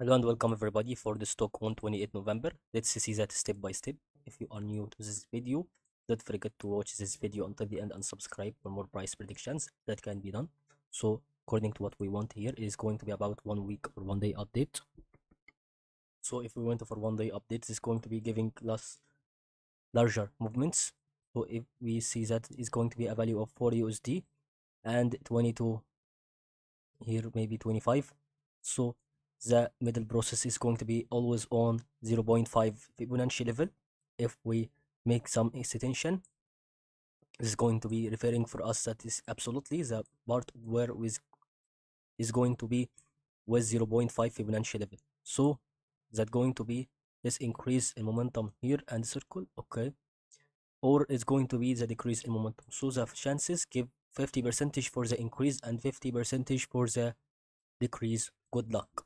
Hello and welcome everybody for the stock on 28 November. Let's see that step by step. If you are new to this video, don't forget to watch this video until the end and subscribe for more price predictions that can be done. So according to what we want here, it is going to be about 1 week or 1 day update. So if we went for 1 day update, it's going to be giving us larger movements. So if we see that it's going to be a value of 4 USD and 22 here, maybe 25. So the middle process is going to be always on 0.5 Fibonacci level. If we make some extension, this is going to be referring for us that is absolutely the part where is going to be with 0.5 Fibonacci level. So that going to be this increase in momentum here and circle, okay, or it's going to be the decrease in momentum. So the chances give 50% for the increase and 50% for the decrease. Good luck.